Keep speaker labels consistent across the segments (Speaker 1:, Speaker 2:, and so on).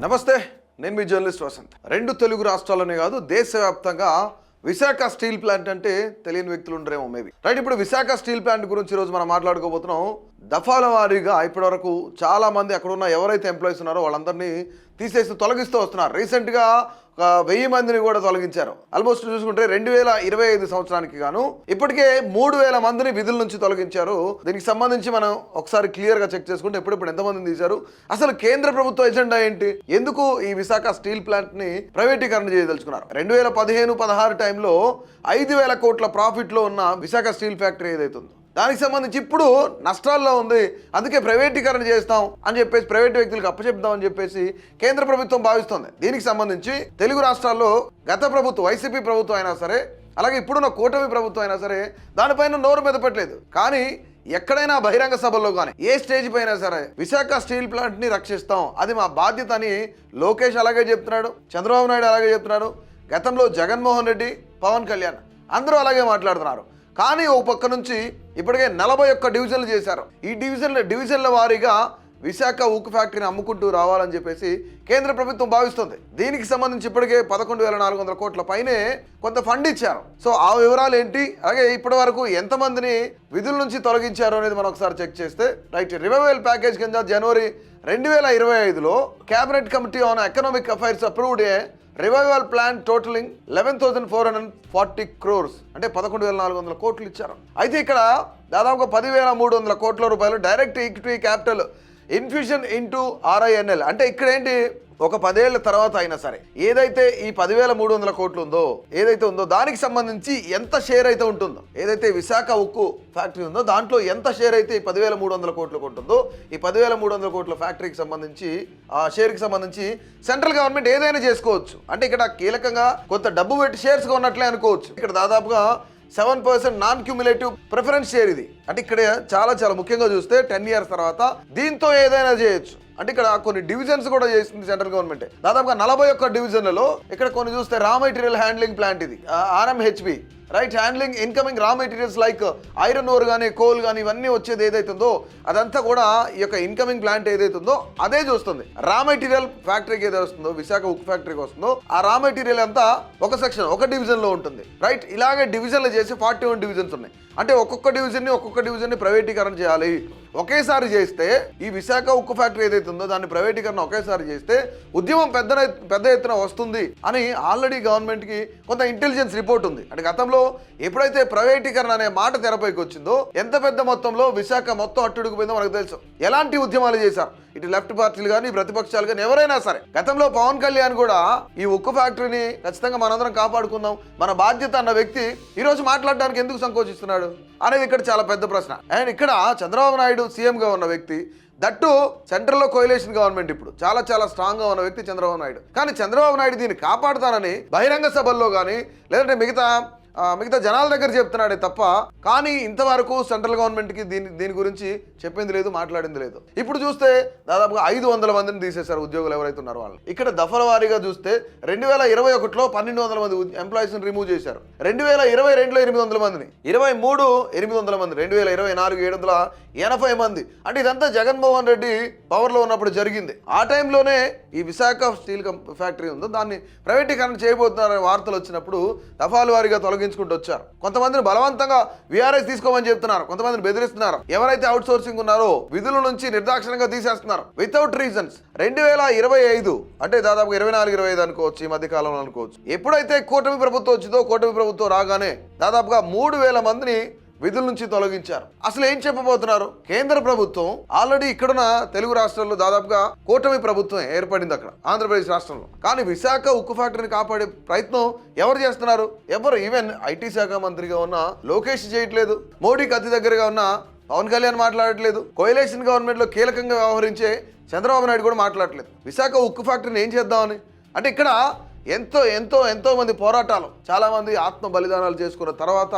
Speaker 1: నమస్తే, నేను మీ జర్నలిస్ట్ వసంత్. రెండు తెలుగు రాష్ట్రాలనే కాదు, దేశవ్యాప్తంగా విశాఖ స్టీల్ ప్లాంట్ అంటే తెలియని వ్యక్తులు ఉండరేమో మేబీ. రైట్, ఇప్పుడు విశాఖ స్టీల్ ప్లాంట్ గురించి ఈరోజు మనం మాట్లాడుకోబోతున్నాం. దఫాల వారీగా ఇప్పటివరకు చాలా మంది అక్కడ ఉన్న ఎవరైతే ఎంప్లాయీస్ ఉన్నారో వాళ్ళందరినీ తీసేసి తొలగిస్తూ వస్తున్నారు. రీసెంట్గా 1000 మందిని కూడా తొలగించారు. ఆల్మోస్ట్ చూసుకుంటే 2025 సంవత్సరానికి గాను ఇప్పటికే 3000 మందిని విధుల నుంచి తొలగించారు. దీనికి సంబంధించి మనం ఒకసారి క్లియర్గా చెక్ చేసుకుంటే ఇప్పుడు ఎంతమందిని తీశారు, అసలు కేంద్ర ప్రభుత్వ ఎజెండా ఏంటి, ఎందుకు ఈ విశాఖ స్టీల్ ప్లాంట్ ని ప్రైవేటీకరణ చేయదలుచుకున్నారు. 2015-16 టైంలో 5000 కోట్ల ప్రాఫిట్ లో ఉన్న విశాఖ స్టీల్ ఫ్యాక్టరీ ఏదైతుందో దానికి సంబంధించి ఇప్పుడు నష్టాల్లో ఉంది. అందుకే ప్రైవేటీకరణ చేస్తాం అని చెప్పేసి ప్రైవేట్ వ్యక్తులకు అప్పచెప్దామని చెప్పేసి కేంద్ర ప్రభుత్వం భావిస్తోంది. దీనికి సంబంధించి తెలుగు రాష్ట్రాల్లో గత ప్రభుత్వం వైసీపీ ప్రభుత్వం అయినా సరే, అలాగే ఇప్పుడున్న కూటమి ప్రభుత్వం అయినా సరే దానిపైన నోరు మెదపట్లేదు. కానీ ఎక్కడైనా బహిరంగ సభల్లో కానీ ఏ స్టేజ్ పైన సరే విశాఖ స్టీల్ ప్లాంట్ ని రక్షిస్తాం, అది మా బాధ్యత అని లోకేష్ అలాగే చెప్తున్నాడు, చంద్రబాబు నాయుడు అలాగే చెప్తున్నాడు, గతంలో జగన్మోహన్ రెడ్డి, పవన్ కళ్యాణ్ అందరూ అలాగే మాట్లాడుతున్నారు. కానీ ఓ పక్క నుంచి ఇప్పటికే 41 డివిజన్లు చేశారు. ఈ డివిజన్ల వారీగా విశాఖ ఉక్కు ఫ్యాక్టరీని అమ్ముకుంటూ రావాలని చెప్పేసి కేంద్ర ప్రభుత్వం భావిస్తుంది. దీనికి సంబంధించి ఇప్పటికే 11,400 కోట్ల పైనే కొంత ఫండ్ ఇచ్చారు. సో ఆ వివరాలు ఏంటి, అలాగే ఇప్పటి వరకు ఎంతమందిని విధుల నుంచి తొలగించారు అనేది మనం ఒకసారి చెక్ చేస్తే, రైట్, రివైవల్ ప్యాకేజ్ కింద జనవరి 2025లో cabinet committee on economic affairs approved a revival plan totaling 11,440 crores, అంటే 11,400 కోట్లు ఇచ్చారు. అయితే ఇక్కడ దాదాపుగా 10,300 కోట్ల రూపాయలు direct equity capital infusion into RINL. అంటే ఇక్కడ ఏంటి, ఒక 10 ఏళ్ల తర్వాత అయినా సరే ఏదైతే ఈ 10,300 కోట్లు ఉందో ఏదైతే ఉందో దానికి సంబంధించి ఎంత షేర్ అయితే ఉంటుందో, ఏదైతే విశాఖ ఉక్కు ఫ్యాక్టరీ ఉందో దాంట్లో ఎంత షేర్ అయితే ఈ 10,300 కోట్లకు ఉంటుందో, ఈ 10,300 కోట్ల ఫ్యాక్టరీకి సంబంధించి ఆ షేర్కి సంబంధించి సెంట్రల్ గవర్నమెంట్ ఏదైనా చేసుకోవచ్చు. అంటే ఇక్కడ కీలకంగా కొంత డబ్బు పెట్టి షేర్స్గా ఉన్నట్లే అనుకోవచ్చు. ఇక్కడ దాదాపుగా 7% నాన్ క్యూములేటివ్ ప్రిఫరెన్స్ షేర్ ఇది. అంటే ఇక్కడ చాలా ముఖ్యంగా చూస్తే 10 years తర్వాత దీంతో ఏదైనా చేయొచ్చు. అంటే ఇక్కడ కొన్ని డివిజన్స్ కూడా చేసింది సెంట్రల్ గవర్నమెంట్. దాదాపుగా 41 డివిజన్లలో ఇక్కడ కొన్ని చూస్తే రా మెటీరియల్ హ్యాండ్లింగ్ ప్లాంట్ ఇది RMHP, రైట్, హ్యాండ్లింగ్ ఇన్కమింగ్ రా మెటీరియల్స్ లైక్ ఐరన్ ఓర్ కానీ కోల్ కానీ ఇవన్నీ వచ్చేది ఏదైతుందో అదంతా కూడా ఈ యొక్క ఇన్కమింగ్ ప్లాంట్ ఏదైతుందో అదే చూస్తుంది. రా మెటీరియల్ ఫ్యాక్టరీకి ఏదైతే వస్తుందో, విశాఖ ఉక్కు ఫ్యాక్టరీకి వస్తుందో ఆ రా మెటీరియల్ అంతా ఒక సెక్షన్, ఒక డివిజన్ లో ఉంటుంది. రైట్, ఇలాగే డివిజన్లు చేసి 41 డివిజన్స్ ఉన్నాయి. అంటే ఒక్కొక్క డివిజన్ని ప్రైవేటీకరణ చేయాలి. ఒకేసారి చేస్తే ఈ విశాఖ ఉక్కు ఫ్యాక్టరీ ఏదైతే ఉందో దాన్ని ప్రైవేటీకరణ ఒకేసారి చేస్తే ఉద్యమం పెద్ద ఎత్తున వస్తుంది అని ఆల్రెడీ గవర్నమెంట్కి కొంత ఇంటెలిజెన్స్ రిపోర్ట్ ఉంది. అంటే గతంలో ఎప్పుడైతే ప్రైవేటీకరణ అనే మాట తెరపైకి వచ్చిందో ఎంత పెద్ద మొత్తంలో విశాఖ మొత్తం అట్టుడుకుపోయిందో మనకు తెలుసు. ఎలాంటి ఉద్యమాలు చేశారు ఇటు లెఫ్ట్ పార్టీలు కానీ ప్రతిపక్షాలు కానీ ఎవరైనా సరే. గతంలో పవన్ కళ్యాణ్ కూడా ఈ ఉక్కు ఫ్యాక్టరీని ఖచ్చితంగా మనందరం కాపాడుకుందాం, మన బాధ్యత అన్న వ్యక్తి ఈరోజు మాట్లాడడానికి ఎందుకు సంకోచిస్తున్నాడు అనేది ఇక్కడ చాలా పెద్ద ప్రశ్న. అండ్ ఇక్కడ చంద్రబాబు నాయుడు సీఎంగా ఉన్న వ్యక్తి, దట్టు సెంట్రల్లో కోయిలేషన్ గవర్నమెంట్ ఇప్పుడు చాలా స్ట్రాంగ్గా ఉన్న వ్యక్తి చంద్రబాబు నాయుడు. కానీ చంద్రబాబు నాయుడు దీన్ని కాపాడుతానని బహిరంగ సభల్లో కానీ లేదంటే మిగతా జనాల దగ్గర చెప్తున్నాడే తప్ప, కానీ ఇంతవరకు సెంట్రల్ గవర్నమెంట్కి దీని గురించి చెప్పింది లేదు, మాట్లాడింది లేదు. ఇప్పుడు చూస్తే దాదాపుగా 500 మందిని తీసేశారు ఉద్యోగులు ఎవరైతే ఉన్నారో వాళ్ళు. ఇక్కడ దఫల వారీగా చూస్తే 2021లో 1,200 మంది ఎంప్లాయీస్ని రిమూవ్ చేశారు, 2022లో 800 మందిని, 23 800 మంది, 2024 780 మంది. అంటే ఇదంతా జగన్మోహన్ రెడ్డి పవర్లో ఉన్నప్పుడు జరిగింది. ఆ టైంలోనే ఈ విశాఖ స్టీల్ ఫ్యాక్టరీ ఉందో దాన్ని ప్రైవేటీకరణ చేయబోతున్నారనే వార్తలు వచ్చినప్పుడు దఫాల వారీగా తొలగించుకుంటూ వచ్చారు. కొంతమందిని బలవంతంగా VRS తీసుకోమని చెప్తున్నారు, కొంతమందిని బెదిరిస్తున్నారు. ఎవరైతే అవుట్ సోర్సింగ్ ఉన్నారో విధుల నుంచి నిర్దాక్షిణంగా తీసేస్తున్నారు వితౌట్ రీజన్స్. 2025 అంటే దాదాపు 24-25 అనుకోవచ్చు, ఈ మధ్య కాలంలో అనుకోవచ్చు. ఎప్పుడైతే కూటమి ప్రభుత్వం వచ్చిందో, కూటమి ప్రభుత్వం రాగానే దాదాపుగా 3,000 మందిని విధుల నుంచి తొలగించారు. అసలు ఏం చెప్పబోతున్నారు? కేంద్ర ప్రభుత్వం ఆల్రెడీ ఇక్కడున్న తెలుగు రాష్ట్రాల్లో దాదాపుగా కూటమి ప్రభుత్వం ఏర్పడింది అక్కడ ఆంధ్రప్రదేశ్ రాష్ట్రంలో. కానీ విశాఖ ఉక్కు ఫ్యాక్టరీని కాపాడే ప్రయత్నం ఎవరు చేస్తున్నారు? ఎవరు? ఈవెన్ IT శాఖ మంత్రిగా ఉన్న లోకేష్ చేయట్లేదు, మోడీకి అతి దగ్గరగా ఉన్న పవన్ కళ్యాణ్ మాట్లాడట్లేదు, కోయిలేషన్ గవర్నమెంట్ లో కీలకంగా వ్యవహరించే చంద్రబాబు నాయుడు కూడా మాట్లాడట్లేదు. విశాఖ ఉక్కు ఫ్యాక్టరీని ఏం చేద్దామని అంటే ఇక్కడ ఎంతో మంది పోరాటాలు, చాలా మంది ఆత్మ బలిదానాలు చేసుకున్న తర్వాత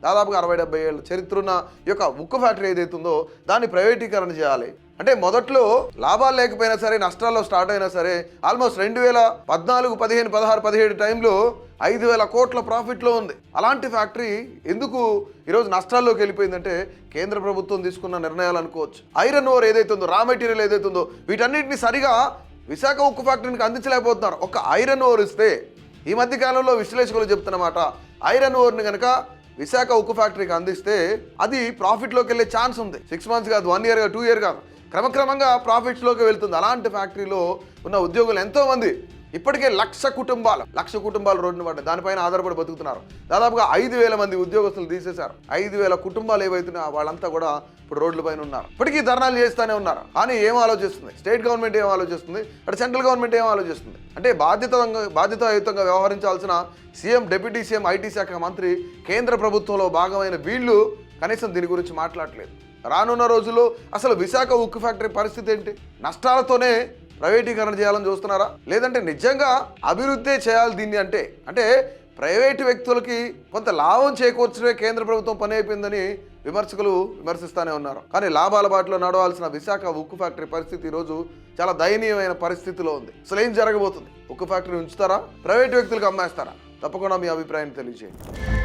Speaker 1: దాదాపుగా 60-70 ఏళ్ళ చరిత్ర ఉన్న ఈ యొక్క ఉక్కు ఫ్యాక్టరీ ఏదైతుందో దాన్ని ప్రైవేటీకరణ చేయాలి. అంటే మొదట్లో లాభాలు లేకపోయినా సరే, నష్టాల్లో స్టార్ట్ అయినా సరే, ఆల్మోస్ట్ 2014, 15, 16, 17 టైంలో 5,000 కోట్ల ప్రాఫిట్లో ఉంది. అలాంటి ఫ్యాక్టరీ ఎందుకు ఈరోజు నష్టాల్లోకి వెళ్ళిపోయిందంటే కేంద్ర ప్రభుత్వం తీసుకున్న నిర్ణయాలు అనుకోవచ్చు. ఐరన్ ఓర్ ఏదైతుందో, రా మెటీరియల్ ఏదైతుందో వీటన్నిటిని సరిగా విశాఖ ఉక్కు ఫ్యాక్టరీకి అందించలేకపోతున్నారు. ఒక ఐరన్ ఓర్ ఇస్తే ఈ మధ్య కాలంలో విశ్లేషకులు చెప్తున్నమాట, ఐరన్ ఓర్ని కనుక విశాఖ ఉక్కు ఫ్యాక్టరీకి అందిస్తే అది ప్రాఫిట్లోకి వెళ్ళే ఛాన్స్ ఉంది. 6 months కాదు, 1 year కాదు, 2 year కాదు, క్రమక్రమంగా ప్రాఫిట్స్లోకి వెళ్తుంది. అలాంటి ఫ్యాక్టరీలో ఉన్న ఉద్యోగులు ఎంతోమంది ఇప్పటికే 1,00,000 కుటుంబాలు రోడ్డున పడ్డాయి. దానిపైన ఆధారపడి బతుకుతున్నారు. దాదాపుగా 5,000 మంది ఉద్యోగస్తులు తీసేశారు. 5,000 కుటుంబాలు ఏవైతున్నాయో వాళ్ళంతా కూడా ఇప్పుడు రోడ్ల పైన ఉన్నారు. ఇప్పటికీ ధర్నాలు చేస్తూనే ఉన్నారు. కానీ ఏం ఆలోచిస్తుంది స్టేట్ గవర్నమెంట్, ఏం ఆలోచిస్తుంది అటు సెంట్రల్ గవర్నమెంట్ ఏం ఆలోచిస్తుంది అంటే బాధ్యతాయుతంగా వ్యవహరించాల్సిన సీఎం, డిప్యూటీ సీఎం, ఐటీ శాఖ మంత్రి, కేంద్ర ప్రభుత్వంలో భాగమైన వీళ్ళు కనీసం దీని గురించి మాట్లాడలేదు. రానున్న రోజుల్లో అసలు విశాఖ ఉక్కు ఫ్యాక్టరీ పరిస్థితి ఏంటి? నష్టాలతోనే ప్రైవేటీకరణ చేయాలని చూస్తున్నారా, లేదంటే నిజంగా అభివృద్ధి చేయాలి దీన్ని అంటే ప్రైవేటు వ్యక్తులకి కొంత లాభం చేకూర్చడమే కేంద్ర ప్రభుత్వం పని అయిపోయిందని విమర్శకులు విమర్శిస్తూనే ఉన్నారు. కానీ లాభాల బాటలో నడవాల్సిన విశాఖ ఉక్కు ఫ్యాక్టరీ పరిస్థితి ఈరోజు చాలా దయనీయమైన పరిస్థితిలో ఉంది. అసలు ఏం జరగబోతుంది? ఉక్కు ఫ్యాక్టరీ ఉంచుతారా, ప్రైవేటు వ్యక్తులకు అమ్మేస్తారా? తప్పకుండా మీ అభిప్రాయాన్ని తెలియజేయండి.